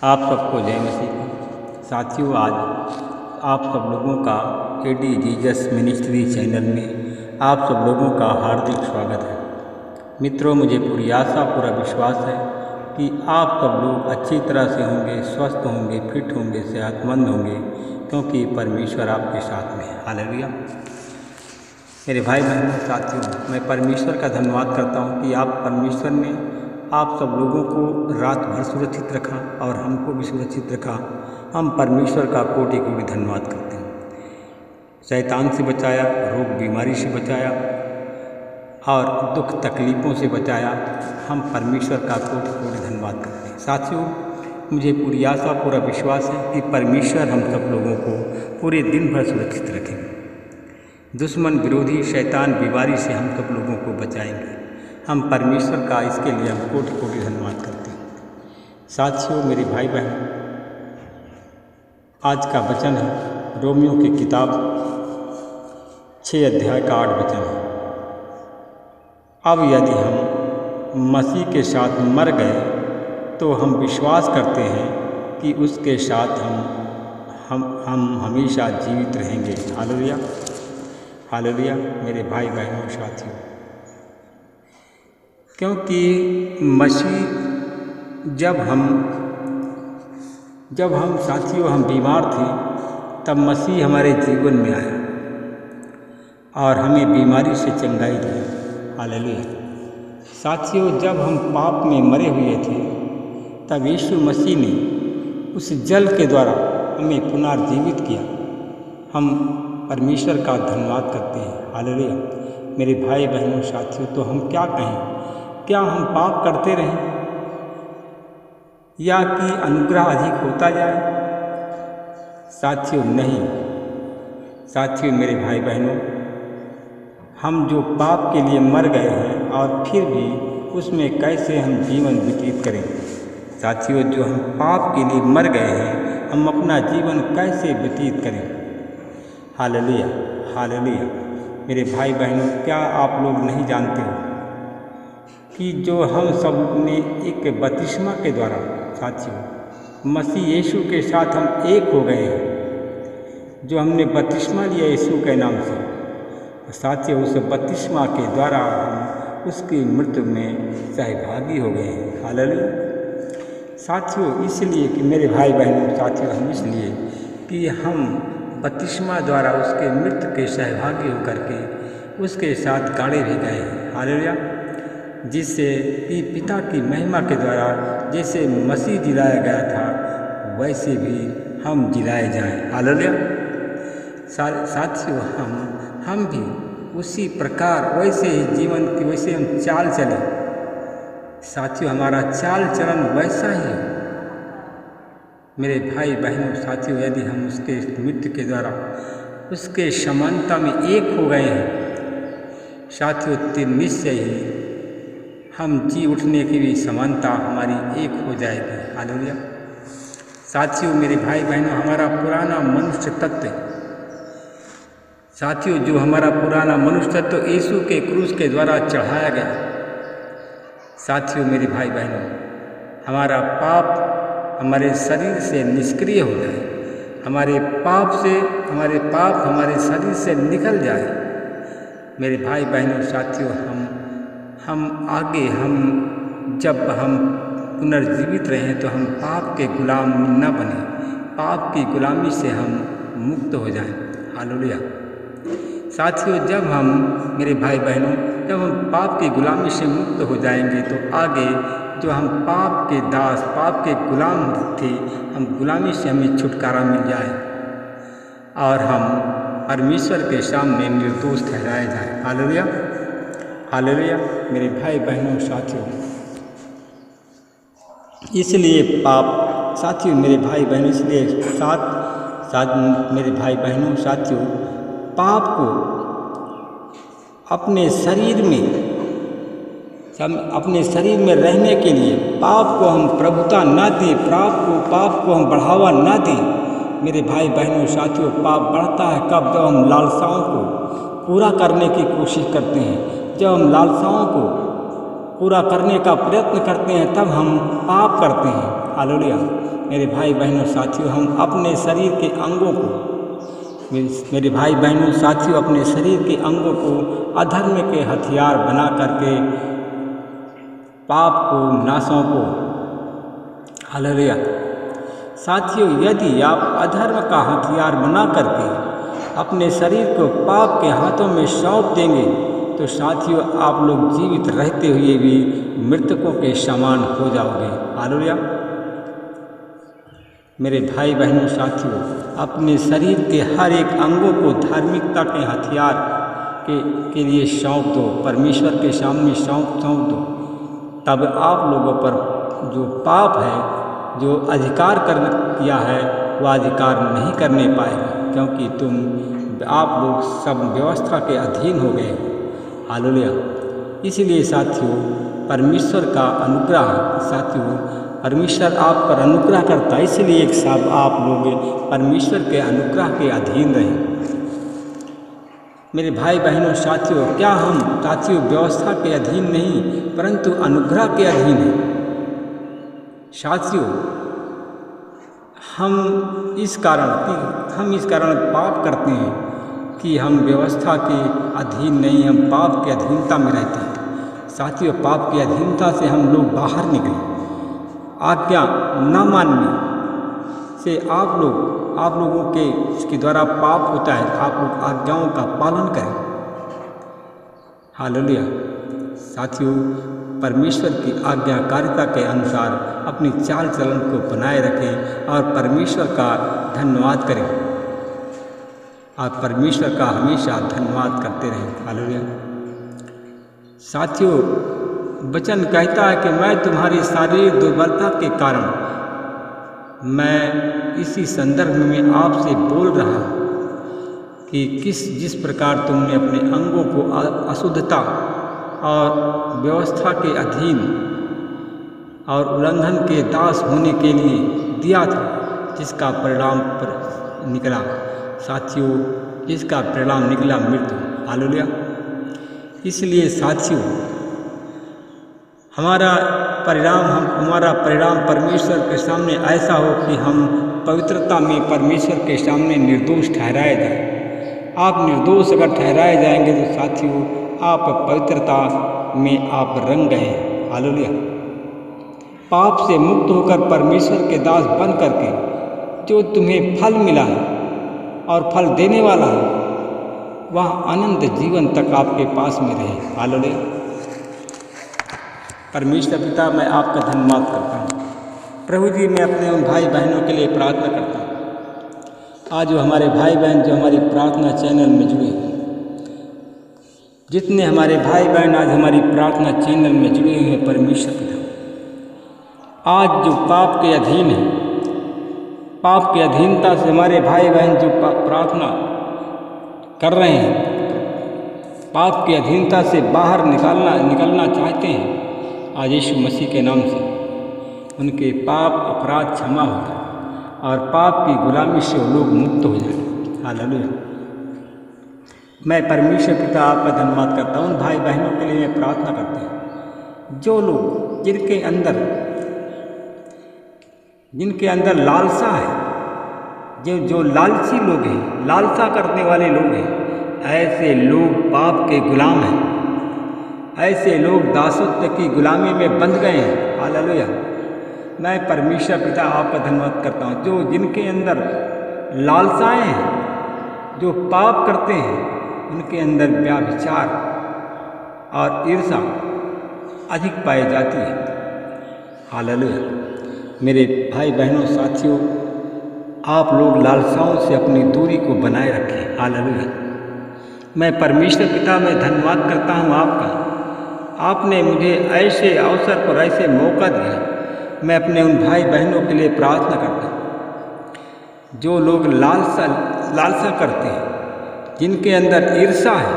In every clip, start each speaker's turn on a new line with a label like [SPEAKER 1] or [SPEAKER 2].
[SPEAKER 1] आप सबको जय मसीह। साथियों, आज आप सब लोगों का एडी जीजस मिनिस्ट्री चैनल में आप सब लोगों का हार्दिक स्वागत है। मित्रों, मुझे पूरी आशा पूरा विश्वास है कि आप सब लोग अच्छी तरह से होंगे, स्वस्थ होंगे, फिट होंगे, सेहतमंद होंगे, क्योंकि परमेश्वर आपके साथ में है। हालेलुया। मेरे भाई बहनों, साथियों, मैं परमेश्वर का धन्यवाद करता हूँ कि आप परमेश्वर ने आप सब लोगों को रात भर सुरक्षित रखा और हमको भी सुरक्षित रखा। हम परमेश्वर का कोटि कोटि धन्यवाद करते हैं। शैतान से बचाया, रोग बीमारी से बचाया और दुख तकलीफ़ों से बचाया। हम परमेश्वर का कोटि कोटि धन्यवाद करते हैं। साथियों, मुझे पूरी आशा पूरा विश्वास है कि परमेश्वर हम सब लोगों को पूरे दिन भर सुरक्षित रखेंगे। दुश्मन विरोधी शैतान बीमारी से हम सब लोगों को बचाएंगे। हम परमेश्वर का इसके लिए हम कोटि कोटि धन्यवाद करते हैं। साथियों, मेरे भाई बहन, आज का वचन है रोमियो की किताब 6 अध्याय का 8 वचन है। अब यदि हम मसीह के साथ मर गए तो हम विश्वास करते हैं कि उसके साथ हम हमेशा जीवित रहेंगे। Hallelujah, hallelujah. मेरे भाई बहनों, साथियों, क्योंकि मसीह जब हम साथियों हम बीमार थे, तब मसीह हमारे जीवन में आया और हमें बीमारी से चंगाई दी। हालेलुया। साथियों, जब हम पाप में मरे हुए थे, तब यीशु मसीह ने उस जल के द्वारा हमें पुनर्जीवित किया। हम परमेश्वर का धन्यवाद करते हैं। हालेलुया। मेरे भाई बहनों, साथियों, तो हम क्या कहें? क्या हम पाप करते रहें या कि अनुग्रह अधिक होता जाए? साथियों, नहीं। साथियों, मेरे भाई बहनों, हम जो पाप के लिए मर गए हैं और फिर भी उसमें कैसे हम जीवन व्यतीत करें? साथियों, जो हम पाप के लिए मर गए हैं, हम अपना जीवन कैसे व्यतीत करें? Hallelujah, hallelujah. मेरे भाई बहनों, क्या आप लोग नहीं जानते हो कि जो हम सब ने एक बपतिस्मा के द्वारा, साथियों, मसीह यीशु के साथ हम एक हो गए हैं। जो हमने बपतिस्मा लिया यीशु के नाम से, साथियों, उस बपतिस्मा के द्वारा हम उसकी मृत्यु में सहभागी हो गए हैं। हालेलुया। साथियों, इसलिए कि मेरे भाई बहनों, साथियों, हम इसलिए कि हम बपतिस्मा द्वारा उसके मृत्यु के सहभागी होकर के उसके साथ गाड़े भी गए हैं। हालेलुया। जिससे कि पिता की महिमा के द्वारा जैसे मसीह जिलाया गया था, वैसे भी हम जिलाए जाएं। हालेलुया। साथियों, हम भी उसी प्रकार वैसे ही जीवन की वैसे हम चाल चलें। साथियों, हमारा चाल चलन वैसा ही हो। मेरे भाई बहनों, साथियों, यदि हम उसके मृत्यु के द्वारा उसके समानता में एक हो गए हैं, साथियों, तो निश्चय ही हम जी उठने की भी समानता हमारी एक हो जाएगी। हालेलुया। साथियों, मेरे भाई बहनों, हमारा पुराना मनुष्य तत्व, साथियों, जो हमारा पुराना मनुष्य तत्व यीशु के क्रूस के द्वारा चढ़ाया गया। साथियों, मेरे भाई बहनों, हमारा पाप हमारे शरीर से निष्क्रिय हो जाए, हमारे पाप हमारे शरीर से निकल जाए। मेरे भाई बहनों, साथियों, जब हम पुनर्जीवित रहें तो हम पाप के गुलाम न बने, पाप की गुलामी से हम मुक्त हो जाएं। हालेलुया। साथियों, मेरे भाई बहनों, जब हम पाप की गुलामी से मुक्त हो जाएंगे तो आगे जो हम पाप के दास, पाप के गुलाम थे, हम गुलामी से हमें छुटकारा मिल जाए और हम परमेश्वर के सामने निर्दोष ठहराए जाएं। Hallelujah, hallelujah. मेरे भाई बहनों, साथियों, इसलिए साथियों, मेरे भाई बहनों, इसलिए मेरे भाई बहनों, साथियों, पाप को अपने शरीर में रहने के लिए पाप को हम प्रभुता न दें, पाप को हम बढ़ावा न दें। मेरे भाई बहनों, साथियों, पाप बढ़ता है कब? जब हम लालसाओं को पूरा करने की कोशिश करते हैं, जब हम लालसाओं को पूरा करने का प्रयत्न करते हैं, तब हम पाप करते हैं। हालेलुया। मेरे भाई बहनों साथियों, हम अपने शरीर के अंगों को, मेरे भाई बहनों साथियों, अपने शरीर के अंगों को अधर्म के हथियार बना करके पाप को ना सौंपो। हालेलुया। साथियों, यदि आप अधर्म का हथियार बना करके अपने शरीर को पाप के हाथों में सौंप देंगे तो साथियों, आप लोग जीवित रहते हुए भी मृतकों के समान हो जाओगे। हालेलुया। मेरे भाई बहनों साथियों, अपने शरीर के हर एक अंगों को धार्मिकता के हथियार के लिए सौंप दो, परमेश्वर के सामने सौंप दो। तब आप लोगों पर जो पाप है, जो अधिकार कर किया है, वह अधिकार नहीं करने पाएगा, क्योंकि आप लोग सब व्यवस्था के अधीन हो गए। हालेलुया। इसलिए साथियों, परमेश्वर का अनुग्रह, साथियों, परमेश्वर आप पर अनुग्रह करता है, इसलिए एक साथ आप लोग परमेश्वर के अनुग्रह के अधीन रहें। मेरे भाई बहनों साथियों, क्या हम साथियों व्यवस्था के अधीन नहीं परंतु अनुग्रह के अधीन हैं? साथियों, हम इस कारण पाप करते हैं कि हम व्यवस्था के अधीन नहीं, हम पाप की अधीनता में रहते हैं। साथियों, पाप की अधीनता से हम लोग बाहर निकले, आज्ञा न मानने से आप लोगों के द्वारा पाप होता है। आप लोग आज्ञाओं का पालन करें। हालेलुया। साथियों, परमेश्वर की आज्ञाकारिता के अनुसार अपनी चाल चलन को बनाए रखें और परमेश्वर का धन्यवाद करें। आप परमेश्वर का हमेशा धन्यवाद करते रहें। हालेलुया। साथियों, वचन कहता है कि मैं तुम्हारी शारीरिक दुर्बलता के कारण, मैं इसी संदर्भ में आपसे बोल रहा हूँ कि जिस प्रकार तुमने अपने अंगों को अशुद्धता और व्यवस्था के अधीन और उल्लंघन के दास होने के लिए दिया था, जिसका परिणाम निकला साथियों, जिसका परिणाम निकला मृत्यु। हालेलुया। इसलिए साथियों, हमारा परिणाम परमेश्वर के सामने ऐसा हो कि हम पवित्रता में परमेश्वर के सामने निर्दोष ठहराए जाएं। आप निर्दोष अगर ठहराए जाएंगे तो साथियों, आप पवित्रता में आप रंग गए। हालेलुया। पाप से मुक्त होकर परमेश्वर के दास बन करके जो तुम्हें फल मिला है और फल देने वाला है, वह अनंत जीवन तक आपके पास में रहे। हालेलुया। परमेश्वर पिता, मैं आपका धन्यवाद करता हूँ। प्रभु जी, मैं अपने उन भाई बहनों के लिए प्रार्थना करता हूँ। आज जो हमारे भाई बहन जो हमारी प्रार्थना चैनल में जुड़े हैं, जितने हमारे भाई बहन आज हमारी प्रार्थना चैनल में जुड़े हुए हैं, परमेश्वर पिता, आज जो पाप के अधीन है, पाप की अधीनता से हमारे भाई बहन जो प्रार्थना कर रहे हैं, पाप की अधीनता से बाहर निकलना चाहते हैं, आज यीशु मसीह के नाम से उनके पाप अपराध क्षमा हो जाए और पाप की गुलामी से वो लोग मुक्त हो जाए। हालेलुया। मैं परमेश्वर पिता आपका धन्यवाद करता हूँ। उन भाई बहनों के लिए मैं प्रार्थना करता हूँ जो लोग जिनके अंदर लालसा है, जो लालची लोग हैं, लालसा करने वाले लोग हैं, ऐसे लोग पाप के गुलाम हैं, ऐसे लोग दासत्व की गुलामी में बंध गए हैं। हालेलुया। मैं परमेश्वर पिता आपका धन्यवाद करता हूँ जो जिनके अंदर लालसाएं हैं, जो पाप करते हैं, उनके अंदर व्यभिचार और ईर्ष्या अधिक पाई जाती है। हालेलुया। मेरे भाई बहनों साथियों, आप लोग लालसाओं से अपनी दूरी को बनाए रखें। हालेलुया। मैं परमेश्वर पिता में धन्यवाद करता हूँ आपका। आपने मुझे ऐसे अवसर पर ऐसे मौका दिया। मैं अपने उन भाई बहनों के लिए प्रार्थना करता हूँ जो लोग लालसा करते हैं, जिनके अंदर ईर्ष्या है,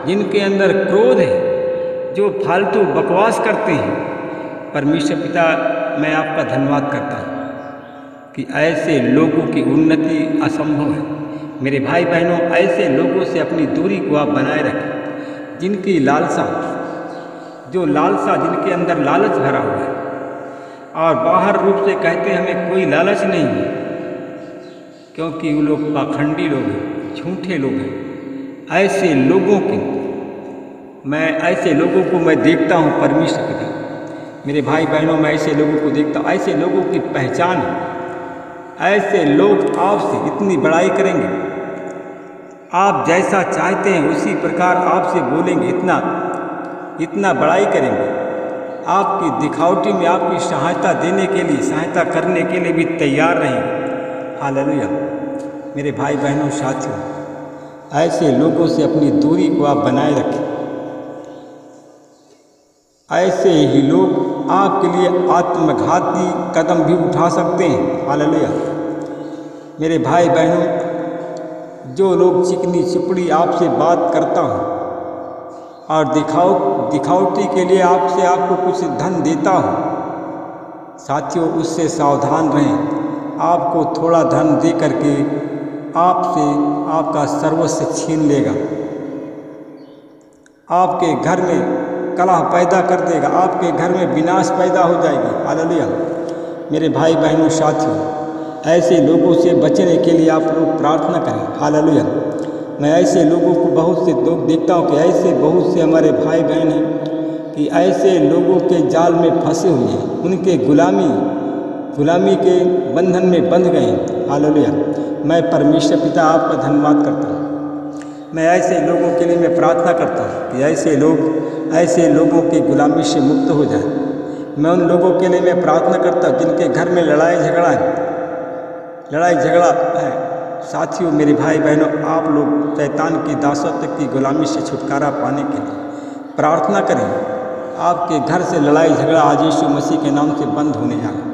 [SPEAKER 1] जिनके अंदर क्रोध है, जो फालतू बकवास करते हैं। परमेश्वर पिता, मैं आपका धन्यवाद करता हूँ कि ऐसे लोगों की उन्नति असंभव है। मेरे भाई बहनों, ऐसे लोगों से अपनी दूरी को आप बनाए रखें, जिनकी लालसा, जिनके अंदर लालच भरा हुआ है। और बाहर रूप से कहते हैं हमें कोई लालच नहीं है, क्योंकि वो लोग पाखंडी लोग हैं, झूठे लोग हैं। ऐसे लोगों को मैं देखता हूँ परमेश्वर पिता, मेरे भाई बहनों, मैं ऐसे लोगों को देखता हूँ। ऐसे लोगों की पहचान है। ऐसे लोग आपसे इतनी बड़ाई करेंगे, आप जैसा चाहते हैं उसी प्रकार आपसे बोलेंगे, इतना बड़ाई करेंगे, आपकी दिखावटी में आपकी सहायता देने के लिए, सहायता करने के लिए भी तैयार रहेंगे। हालेलुया। मेरे भाई बहनों साथियों, ऐसे लोगों से अपनी दूरी को आप बनाए रखें। ऐसे ही लोग आपके लिए आत्मघाती कदम भी उठा सकते हैं। हालेलुया। मेरे भाई बहनों, जो लोग चिकनी चुपड़ी आपसे बात करता हूँ और दिखावटी के लिए आपको कुछ धन देता हूँ, साथियों उससे सावधान रहें। आपको थोड़ा धन दे करके आपसे आपका सर्वस्व छीन लेगा, आपके घर में कलह पैदा कर देगा, आपके घर में विनाश पैदा हो जाएगी। हालेलुया। मेरे भाई बहनों साथियों, ऐसे लोगों से बचने के लिए आप लोग प्रार्थना करें। हालेलुया। मैं ऐसे लोगों को बहुत से लोग देखता हूँ कि ऐसे बहुत से हमारे भाई बहन हैं कि ऐसे लोगों के जाल में फंसे हुए हैं, उनके गुलामी के बंधन में बंध गए हैं। हालेलुया। मैं परमेश्वर पिता आपका धन्यवाद करता हूँ। मैं ऐसे लोगों के लिए मैं प्रार्थना करता हूँ कि ऐसे लोगों की गुलामी से मुक्त हो जाए। मैं उन लोगों के लिए मैं प्रार्थना करता हूँ जिनके घर में लड़ाई झगड़ा है। साथियों, मेरे भाई बहनों, आप लोग शैतान की दासत्व की गुलामी से छुटकारा पाने के लिए प्रार्थना करें। आपके घर से लड़ाई झगड़ा आज यीशु मसीह के नाम से बंद होने जा रहा है।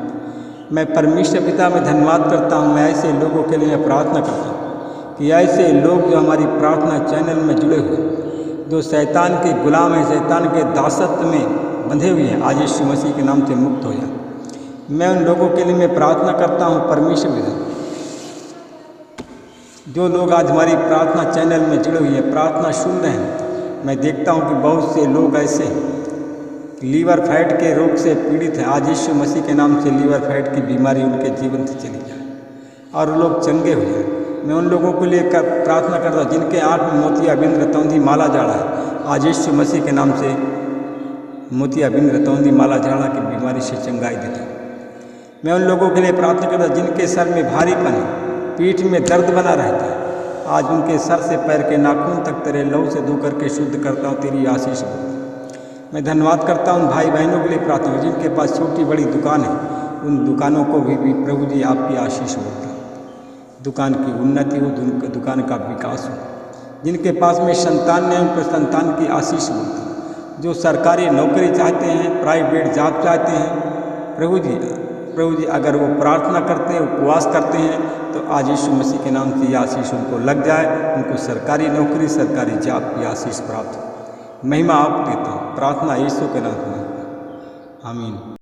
[SPEAKER 1] मैं परमेश्वर पिता में धन्यवाद करता हूँ। मैं ऐसे लोगों के लिए मैं प्रार्थना करता हूँ कि ऐसे लोग जो हमारी प्रार्थना चैनल में जुड़े हुए, जो शैतान के गुलाम हैं, शैतान के दासत्व में बंधे हुए हैं, आज यीशु मसीह के नाम से मुक्त हो जाए। मैं उन लोगों के लिए मैं प्रार्थना करता हूँ परमेश्वर पिता। जो लोग आज हमारी प्रार्थना चैनल में जुड़े हुए हैं, प्रार्थना सुन रहे हैं, मैं देखता हूँ कि बहुत से लोग ऐसे लीवर फैट के रोग से पीड़ित हैं। आज यीशु मसीह के नाम से लीवर फैट की बीमारी उनके जीवन से चली जाए और वो लोग चंगे हो जाए। मैं उन लोगों को लिए प्रार्थना करता हूँ जिनके आँख में मोतियाबिंद रतौंधी माला झाड़ा है, आज यीशु मसीह के नाम से मोतियाबिंद रतौंधी माला झाड़ा की बीमारी से चंगाई देता हूँ। मैं उन लोगों के लिए प्रार्थना करता हूँ जिनके सर में भारीपन है, पीठ में दर्द बना रहता है, आज उनके सर से पैर के नाखून तक तेरे लहू से धो करके शुद्ध करता हूँ, तेरी आशीष हो। मैं धन्यवाद करता हूँ भाई बहनों के लिए प्रार्थना, जिनके पास छोटी बड़ी दुकान है, उन दुकानों को भी प्रभु जी आपकी आशीष हो, दुकान की उन्नति हो, दुकान का विकास हो। जिनके पास में संतान नहीं, उन पर संतान की आशीष हो। जो सरकारी नौकरी चाहते हैं, प्राइवेट जॉब चाहते हैं, प्रभु जी अगर वो प्रार्थना करते हैं, उपवास करते हैं, तो आज यीशु मसीह के नाम से आशीष उनको लग जाए, उनको सरकारी नौकरी, सरकारी जॉब की आशीष प्राप्त हो। महिमा आप देता हूँ, प्रार्थना यीशु के नाम में, आमीन।